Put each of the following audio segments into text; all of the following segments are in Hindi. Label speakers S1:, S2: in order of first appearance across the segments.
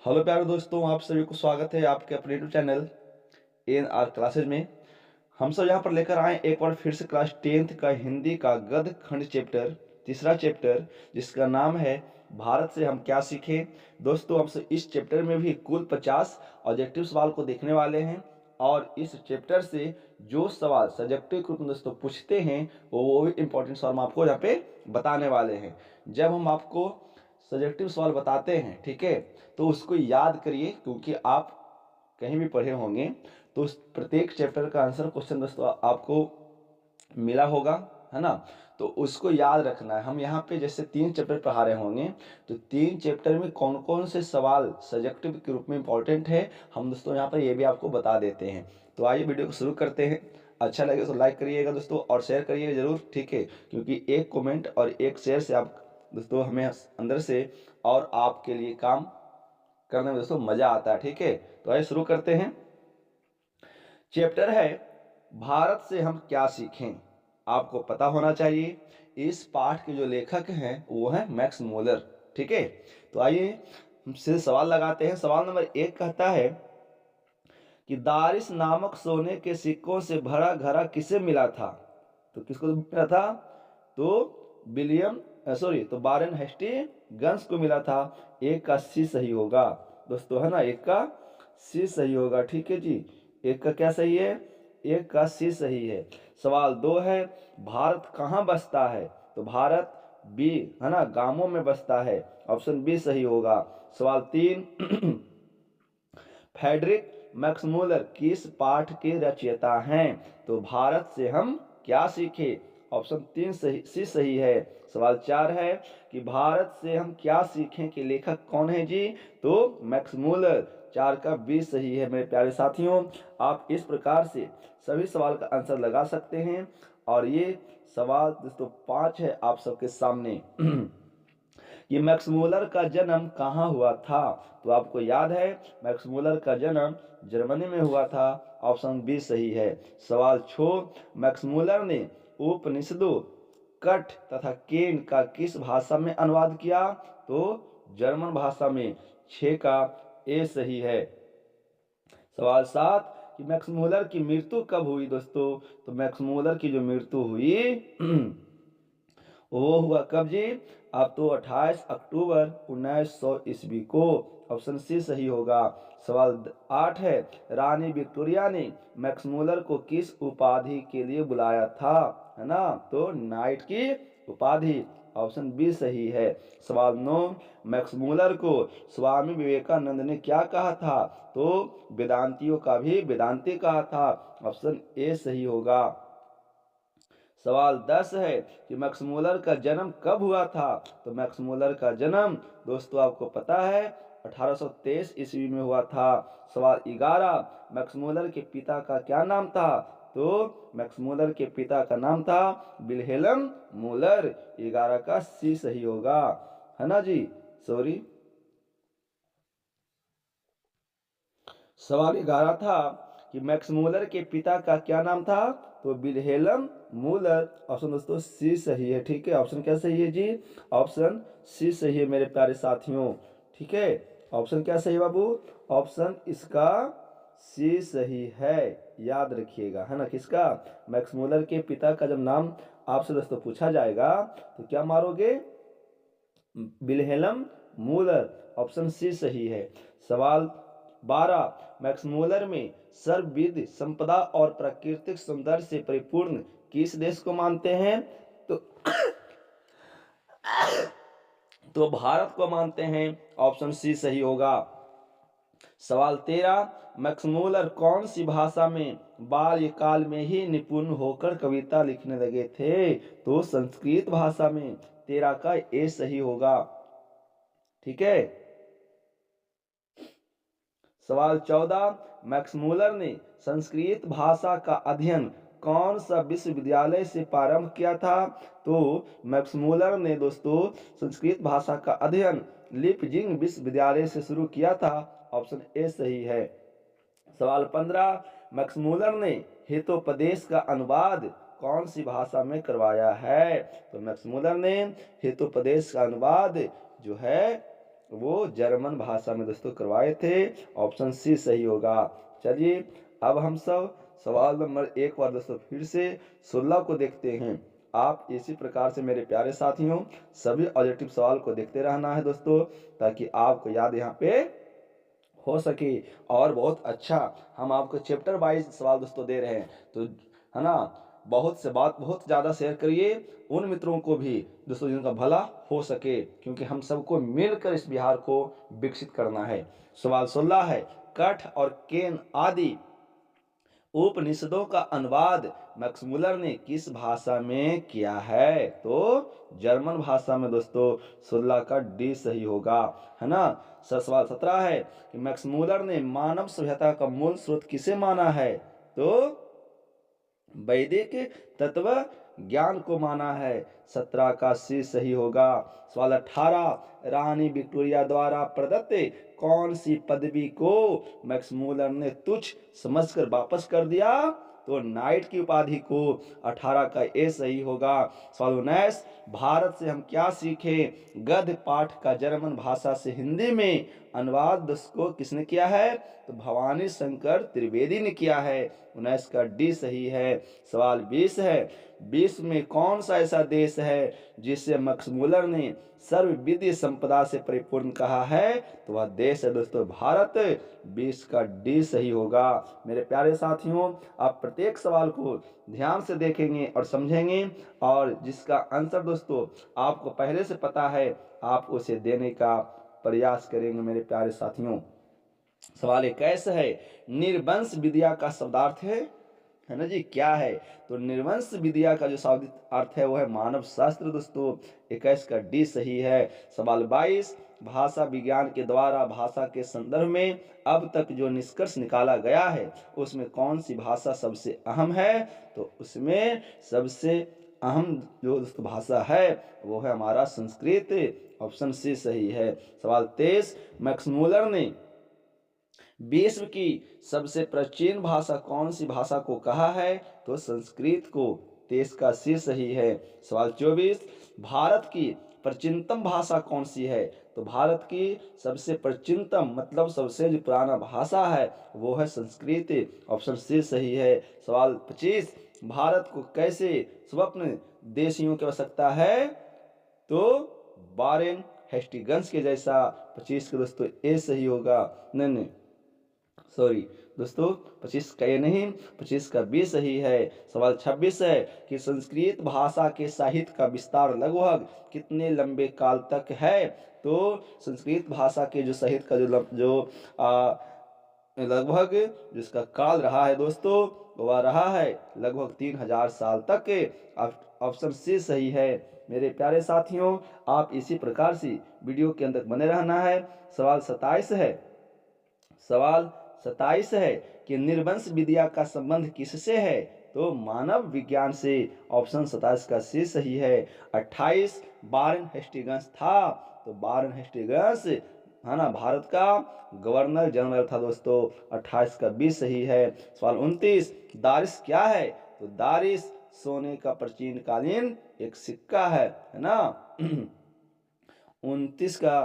S1: हेलो प्यारे दोस्तों, आप सभी को स्वागत है आपके अपने YouTube channel N R classes में। हम सब यहाँ पर लेकर आए एक बार फिर से क्लास 10th का हिंदी का गद्य खंड चैप्टर, तीसरा चैप्टर, जिसका नाम है भारत से हम क्या सीखे। दोस्तों, हम सब इस चैप्टर में भी कुल 50 ऑब्जेक्टिव सवाल को देखने वाले हैं और इस चैप्टर से जो सवाल सब्जेक्टिव ग्रुप में दोस्तों पूछते हैं वो भी इंपॉर्टेंट सवाल हम आपको यहाँ पे बताने वाले हैं। जब हम आपको सब्जेक्टिव सवाल बताते हैं, ठीक है, तो उसको याद करिए, क्योंकि आप कहीं भी पढ़े होंगे तो उस प्रत्येक चैप्टर का आंसर क्वेश्चन दोस्तों आपको मिला होगा, है ना। तो उसको याद रखना है। हम यहाँ पे जैसे 3 चैप्टर पढ़ा रहे होंगे, तो 3 चैप्टर में कौन कौन से सवाल सब्जेक्टिव के रूप में इंपॉर्टेंट है, हम दोस्तों यहाँ पर ये भी आपको बता देते हैं। तो आइए वीडियो को शुरू करते हैं। अच्छा लगे तो लाइक करिएगा दोस्तों और शेयर करिएगा जरूर, ठीक है, क्योंकि एक कमेंट और एक शेयर से आप दोस्तों हमें अंदर से और आपके लिए काम करने में दोस्तों मजा आता है, ठीक है। तो आइए शुरू करते हैं। चैप्टर है भारत से हम क्या सीखें। आपको पता होना चाहिए इस पाठ के जो लेखक हैं वो है मैक्स मूलर, ठीक है। तो आइए हमसे सवाल लगाते हैं। सवाल नंबर 1 कहता है कि दारिस नामक सोने के सिक्कों से भरा घड़ा किसे मिला था। तो किसको मिला था? तो तो बारन हेस्टिंग्स को मिला था। एक का सी सही होगा दोस्तों, है ना, एक का सी सही होगा, ठीक है जी। एक का क्या सही है? एक का सी सही है। सवाल 2 है, भारत कहाँ बसता है। तो भारत बी, है ना, गांवों में बसता है। ऑप्शन बी सही होगा। सवाल 3 फ्रेडरिक मैक्समूलर किस पाठ के रचयिता हैं। तो भारत से हम क्या सीखे। ऑप्शन 3 सही है। सवाल 4 है कि भारत से हम क्या सीखें के लेखक कौन है जी। तो मैक्समूलर। 4 का बी सही है। मेरे प्यारे साथियों, आप इस प्रकार से सभी सवाल का आंसर लगा सकते हैं। और ये सवाल दोस्तों 5 है आप सबके सामने कि मैक्समूलर का जन्म कहाँ हुआ था। तो आपको याद है मैक्समूलर का जन्म जर्मनी में हुआ था। ऑप्शन बी सही है। सवाल 6 मैक्समूलर ने उपनिषदों कट तथा केन का किस भाषा में अनुवाद किया। तो जर्मन भाषा में। 6 का ए सही है। सवाल 7 कि मैक्समूलर की मृत्यु कब हुई दोस्तों। तो मैक्समूलर की जो मृत्यु हुई वो हुआ कब जी। अब तो 28 अक्टूबर 1900 ईस्वी को। ऑप्शन सी सही होगा। सवाल 8 है, रानी विक्टोरिया ने मैक्समूलर को किस उपाधि के लिए बुलाया था, है ना। तो नाइट की उपाधि। ऑप्शन बी सही है। सवाल 9 मैक्समूलर को स्वामी विवेकानंद ने क्या कहा था। तो वेदांतियों का भी वेदांती कहा था। ऑप्शन ए सही होगा। सवाल 10 है कि मैक्समूलर का जन्म कब हुआ था। तो मैक्समूलर का जन्म दोस्तों आपको पता है 1823 ईस्वी में हुआ था। सवाल 11 मैक्समूलर के पिता का क्या नाम था। तो मैक्समूलर के पिता का नाम था विल्हेल्म मूलर। 11 का सी सही होगा, है ना जी। सॉरी, सवाल 11 था कि मैक्समूलर के पिता का क्या नाम था। तो विल्हेल्म मूलर। ऑप्शन दोस्तों सी सही है, ठीक है। ऑप्शन क्या सही है जी। ऑप्शन सी सही है मेरे प्यारे साथियों, ठीक है। ऑप्शन क्या सही बाबू। ऑप्शन इसका सी सही है। याद रखिएगा, है ना, किसका। मैक्समूलर के पिता का जब नाम आपसे दोस्तों पूछा जाएगा तो क्या मारोगे। Wilhelm Müller. ऑप्शन सी सही है। सवाल 12 मैक्समूलर में सर्वविध संपदा और प्राकृतिक सौंदर्य से परिपूर्ण किस देश को मानते हैं। तो भारत को मानते हैं। ऑप्शन सी सही होगा। सवाल 13 मैक्समूलर कौन सी भाषा में बाल्यकाल में ही निपुण होकर कविता लिखने लगे थे। तो संस्कृत भाषा में। 13 का ए सही होगा, ठीक है। सवाल 14 मैक्समूलर ने संस्कृत भाषा का अध्ययन कौन सा विश्वविद्यालय से प्रारंभ किया था। तो मैक्समूलर ने दोस्तों संस्कृत भाषा का अध्ययन लिपजिंग विश्वविद्यालय से शुरू किया था। ऑप्शन ए सही है। सवाल 15 मैक्समूलर ने हितोपदेश का अनुवाद कौन सी भाषा में करवाया है। तो मैक्समूलर ने हितोपदेश का अनुवाद जो है वो जर्मन भाषा में दोस्तों करवाए थे। ऑप्शन सी सही होगा। चलिए अब हम सब सवाल नंबर 1 बार दोस्तों फिर से 16 को देखते हैं। आप इसी प्रकार से मेरे प्यारे साथियों सभी ऑब्जेक्टिव सवाल को देखते रहना है दोस्तों, ताकि आपको याद यहाँ पे हो सके। और बहुत अच्छा हम आपको चैप्टर वाइज सवाल दोस्तों दे रहे हैं, तो है ना, बहुत से बात बहुत ज़्यादा शेयर करिए उन मित्रों को भी दोस्तों जिनका भला हो सके, क्योंकि हम सबको मिलकर इस बिहार को विकसित करना है। सवाल 16 है, कठ और केन आदि उपनिषदों का अनुवाद मैक्समुलर ने किस भाषा में किया है? तो जर्मन भाषा में दोस्तों। 16 का डी सही होगा, है ना। सवाल 17 है कि मैक्समुलर ने मानव सभ्यता का मूल स्रोत किसे माना है? तो वैदिक तत्व ज्ञान को माना है। 17 का सी सही होगा। सवाल 18, रानी विक्टोरिया द्वारा प्रदत्त कौन सी पदवी को मैक्समुलर ने तुच्छ समझकर वापस कर दिया? तो नाइट की उपाधि को। 18 का ए सही होगा। सवाल 19, भारत से हम क्या सीखें गद्य पाठ का जर्मन भाषा से हिंदी में अनुवाद को किसने किया है? तो भवानी शंकर त्रिवेदी ने किया है। 19 का डी सही है। सवाल 20 है, विश्व में कौन सा ऐसा देश है जिसे मैक्समुलर ने सर्वविधि संपदा से परिपूर्ण कहा है? तो वह देश है दोस्तों भारत। 20 का डी सही होगा। मेरे प्यारे साथियों आप प्रत्येक सवाल को ध्यान से देखेंगे और समझेंगे, और जिसका आंसर दोस्तों आपको पहले से पता है आप उसे देने का प्रयास करेंगे मेरे प्यारे साथियों। सवाल 21 है, निर्वंश विद्या का शब्दार्थ है ना जी, क्या है? तो निर्वंश विद्या का जो शाब्दिक अर्थ है वो है मानव शास्त्र दोस्तों। 21 का डी सही है। सवाल 22, भाषा विज्ञान के द्वारा भाषा के संदर्भ में अब तक जो निष्कर्ष निकाला गया है उसमें कौन सी भाषा सबसे अहम है? तो उसमें सबसे अहम जो दोस्तों भाषा है वो है हमारा संस्कृत। ऑप्शन सी सही है। सवाल 23, मैक्समुलर ने विश्व की सबसे प्राचीन भाषा कौन सी भाषा को कहा है? तो संस्कृत को। 23 का सी सही है। सवाल 24, भारत की प्राचीनतम भाषा कौन सी है? तो भारत की सबसे प्राचीनतम मतलब सबसे जो पुराना भाषा है वो है संस्कृत। ऑप्शन सी सही है। सवाल 25, भारत को कैसे स्वप्न देशियों की आवश्यकता है? तो वारेन हेस्टिंग्स के जैसा। 25 का दोस्तों ए सही होगा। नहीं सॉरी दोस्तों, 25 का ये नहीं, 25 का बी सही है। सवाल 26 है कि संस्कृत भाषा के साहित्य का विस्तार लगभग कितने लंबे काल तक है? तो संस्कृत भाषा के जो साहित्य का लगभग जिसका काल रहा है दोस्तों वह रहा है लगभग 3000 साल तक। ऑप्शन सी सही है। मेरे प्यारे साथियों आप इसी प्रकार से वीडियो के अंदर बने रहना है। सवाल 27 है, सवाल 27 है कि निर्वंश विद्या का संबंध किससे है? तो मानव विज्ञान से। ऑप्शन 27 का सी सही है। 28, वारेन हेस्टिंग्स था। तो वारेन हेस्टिंग्स है ना भारत का गवर्नर जनरल था दोस्तों। 28 का बी सही है। सवाल 29, दारिस क्या है? तो दारिस सोने का प्राचीन कालीन एक सिक्का है ना। 29 का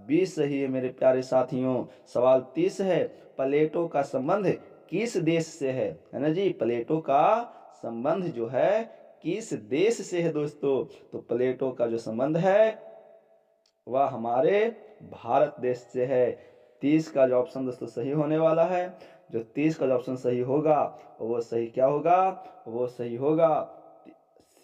S1: 20 सही है मेरे प्यारे साथियों। सवाल 30 है, प्लेटो का संबंध किस देश से है ना जी? प्लेटो का संबंध जो है किस देश से है दोस्तों? तो प्लेटो का जो संबंध है वह हमारे भारत देश से है। 30 का जो ऑप्शन दोस्तों सही होने वाला है, जो 30 का जो ऑप्शन सही होगा वो सही क्या होगा? वो सही होगा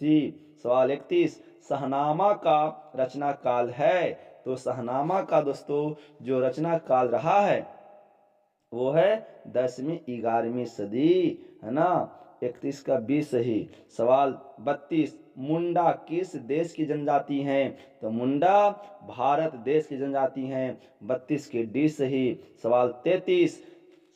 S1: सी। सवाल 31, शहनामा का रचना काल है? तो शहनामा का दोस्तों जो रचना काल रहा है वो है 10वीं 11वीं सदी है ना। 31 का बी सही। सवाल 32, मुंडा किस देश की जनजाति हैं? तो मुंडा भारत देश की जनजाति हैं। 32 के डी सही। सवाल 33,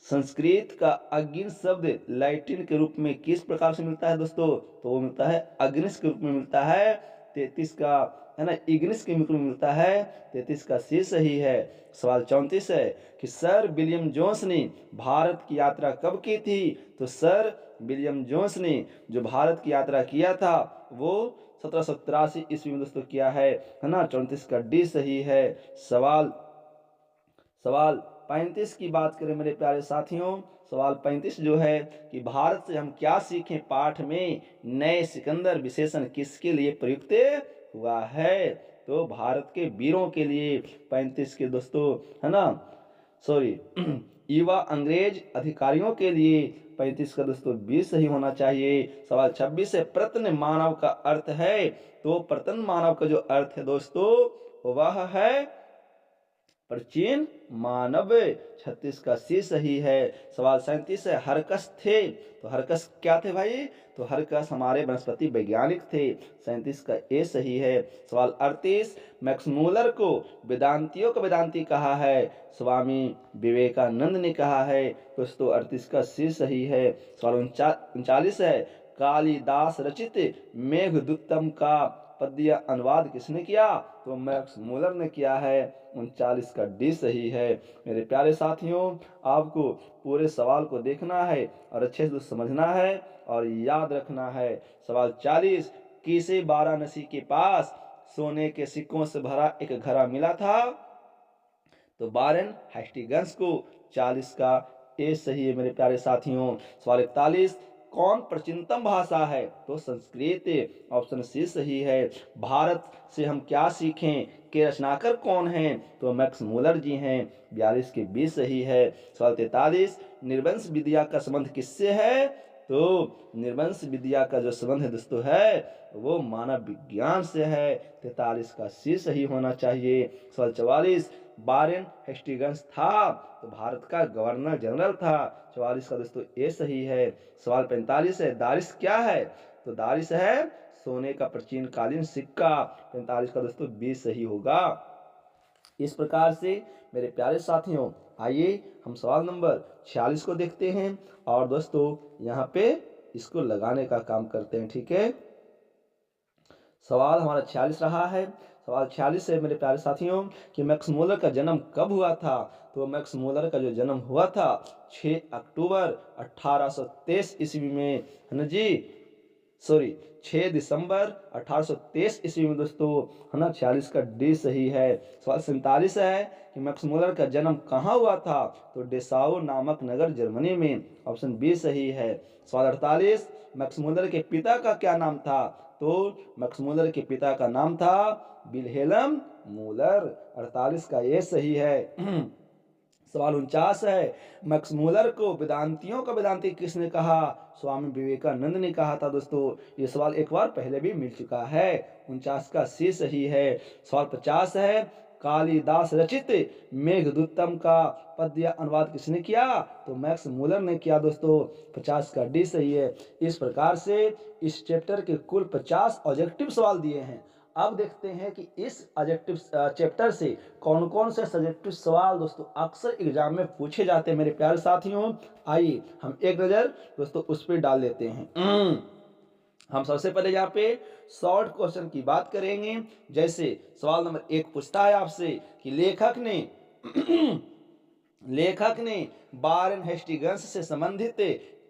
S1: संस्कृत का अग्नि शब्द लैटिन के रूप में किस प्रकार से मिलता है दोस्तों? तो वो मिलता है अग्निस के रूप में मिलता है। 33 का है ना इग्निस के रूप में मिलता है। 33 का सी सही है। सवाल 34 है कि सर विलियम जोन्स ने भारत की यात्रा कब की थी? तो सर विलियम जोन्स ने जो भारत की यात्रा किया था वो 1783 ईस्वी में दोस्तों किया है ना। 34 का डी सही है। सवाल सवाल 35 की बात करें मेरे प्यारे साथियों, सवाल 35 जो है कि भारत से हम क्या सीखें पाठ में नए सिकंदर विशेषण किसके लिए प्रयुक्त हुआ है? तो भारत के वीरों के लिए 35 के दोस्तों, है ना, सॉरी युवा अंग्रेज अधिकारियों के लिए 35 का दोस्तों 20 सही होना चाहिए। सवाल 26 है प्रतन मानव का अर्थ है, तो प्रतन मानव का जो अर्थ है दोस्तों वह है प्राचीन मानव। 36 का सी सही है। सवाल 37 है हरकस थे, तो हरकस क्या थे भाई? तो हरकस हमारे वनस्पति वैज्ञानिक थे। 37 का ए सही है। सवाल 38 मैक्स मूलर को वेदांतियों का वेदांती कहा है, स्वामी विवेकानंद ने कहा है। दोस्तों 38 का सी सही है। सवाल 39 है कालिदास रचित मेघदूतम का पद्य अनुवाद किसने किया? तो मैक्स मूलर ने किया है। 39 का डी सही है। मेरे प्यारे साथियों, आपको पूरे सवाल को देखना है और अच्छे से समझना है और याद रखना है। सवाल 40 किसे वाराणसी के पास सोने के सिक्कों से भरा एक घड़ा मिला था? तो वारेन हेस्टिंग्स को। 40 का ए सही है मेरे प्यारे साथियों। सवाल 41 कौन प्राचीनतम भाषा है? तो संस्कृत। ऑप्शन सी सही है। भारत से हम क्या सीखें के रचनाकार कौन हैं? तो मैक्स मूलर जी हैं। 42 के 20 सही है। सवाल 43 निर्वंश विद्या का संबंध किससे है? तो निर्वंश विद्या का जो संबंध है दोस्तों है वो मानव विज्ञान से है। 43 का सी सही होना चाहिए। सवाल 44 वारेन हेस्टिंग्स था, तो भारत का गवर्नर जनरल था। 44 का दोस्तों ए सही है। सवाल 45 है दारिश क्या है? तो दारिश है सोने का प्राचीन कालीन सिक्का। 45 का दोस्तों बी सही होगा। इस प्रकार से मेरे प्यारे साथियों, आइए हम सवाल नंबर 46 को देखते हैं और दोस्तों यहाँ पे इसको लगाने का काम करते हैं, ठीक है। सवाल हमारा 46 रहा है। सवाल 46 है मेरे प्यारे साथियों कि मैक्स मूलर का जन्म कब हुआ था? तो मैक्स मूलर का जो जन्म हुआ था 6 अक्टूबर 1823 ईस्वी में, है ना जी, सॉरी 6 दिसंबर 1823 ईस्वी में दोस्तों, है ना। 46 का डी सही है। सवाल 47 है कि मैक्स मूलर का जन्म कहाँ हुआ था? तो डेसाउ नामक नगर जर्मनी में। ऑप्शन बी सही है। सवाल 48 मैक्स मूलर के पिता का क्या नाम था? तो मैक्स मूलर के पिता का नाम था विल्हेल्म मूलर। 48 का ये सही है। सवाल 49 है मैक्स मूलर को वेदांतियों का वेदांती किसने कहा? स्वामी विवेकानंद ने कहा था दोस्तों। ये सवाल एक बार पहले भी मिल चुका है। 49 का सी सही है। सवाल 50 है कालिदास रचित मेघदूतम का पद्य अनुवाद किसने किया? तो मैक्स मूलर ने किया दोस्तों। 50 का डी सही है। इस प्रकार से इस चैप्टर के कुल 50 ऑब्जेक्टिव सवाल दिए हैं। अब देखते हैं कि इस ऑब्जेक्टिव चैप्टर से कौन कौन से सब्जेक्टिव सवाल दोस्तों अक्सर एग्जाम में पूछे जाते हैं मेरे प्यारे साथियों। आइए हम एक नजर दोस्तों उस पर डाल लेते हैं। हम सबसे पहले यहाँ पे शॉर्ट क्वेश्चन की बात करेंगे। जैसे सवाल नंबर 1 पूछता है आपसे कि लेखक ने वारेन हेस्टिंग्स से संबंधित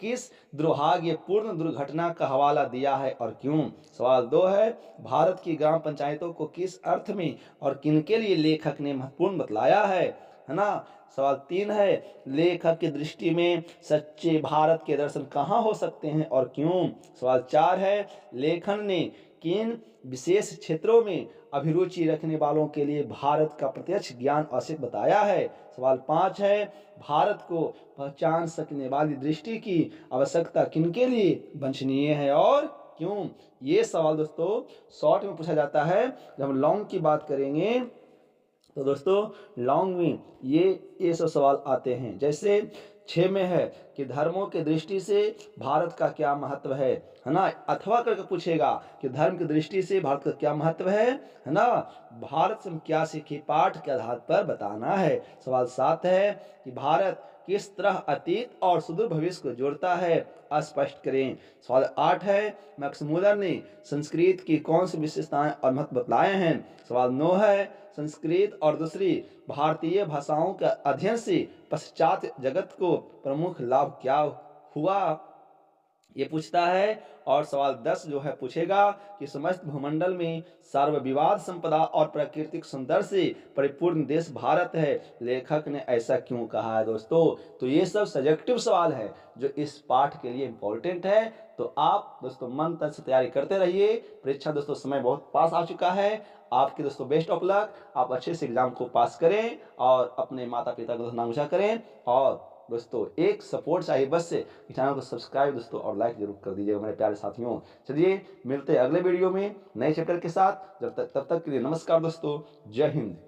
S1: किस दुर्भाग्यपूर्ण दुर्घटना का हवाला दिया है और क्यों? सवाल 2 है भारत की ग्राम पंचायतों को किस अर्थ में और किनके लिए लेखक ने महत्वपूर्ण बतलाया है ना। सवाल 3 है लेखक की दृष्टि में सच्चे भारत के दर्शन कहाँ हो सकते हैं और क्यों? सवाल 4 है लेखन ने किन विशेष क्षेत्रों में अभिरुचि रखने वालों के लिए भारत का प्रत्यक्ष ज्ञान आवश्यक बताया है? सवाल 5 है भारत को पहचान सकने वाली दृष्टि की आवश्यकता किनके लिए वांछनीय है और क्यों? ये सवाल दोस्तों शॉर्ट में पूछा जाता है। जब हम लॉन्ग की बात करेंगे तो दोस्तों लॉन्ग में ये सब सवाल आते हैं। जैसे 6 में है कि धर्मों के दृष्टि से भारत का क्या महत्व है ना। अथवा करके पूछेगा कि धर्म की दृष्टि से भारत का क्या महत्व है ना। भारत से हम क्या सीखे पाठ के आधार पर बताना है। सवाल 7 है कि भारत किस तरह अतीत और सुदूर भविष्य को जोड़ता है, स्पष्ट करें। सवाल 8 है मैक्स मूलर ने संस्कृत की कौन सी विशेषताएं और महत्व बतलाए हैं? सवाल 9 है संस्कृत और दूसरी भारतीय भाषाओं के अध्ययन से पश्चात जगत को प्रमुख लाभ क्या हुआ? ये पूछता है। और सवाल 10 जो है पूछेगा कि समस्त भूमंडल में सर्वविवाद संपदा और प्राकृतिक सौंदर्य से परिपूर्ण देश भारत है, लेखक ने ऐसा क्यों कहा है दोस्तों। तो ये सब सब्जेक्टिव सवाल है जो इस पाठ के लिए इंपॉर्टेंट है। तो आप दोस्तों मन तन से तैयारी करते रहिए। परीक्षा दोस्तों समय बहुत पास आ चुका है। आपके दोस्तों बेस्ट ऑफ लक। आप अच्छे से एग्जाम को पास करें और अपने माता पिता को नाम ऊंचा करें। और दोस्तों एक सपोर्ट चाहिए बस से, चैनल को सब्सक्राइब दोस्तों और लाइक जरूर कर दीजिएगा मेरे प्यारे साथियों। चलिए मिलते हैं अगले वीडियो में नए चैप्टर के साथ। तब तक के लिए नमस्कार दोस्तों। जय हिंद।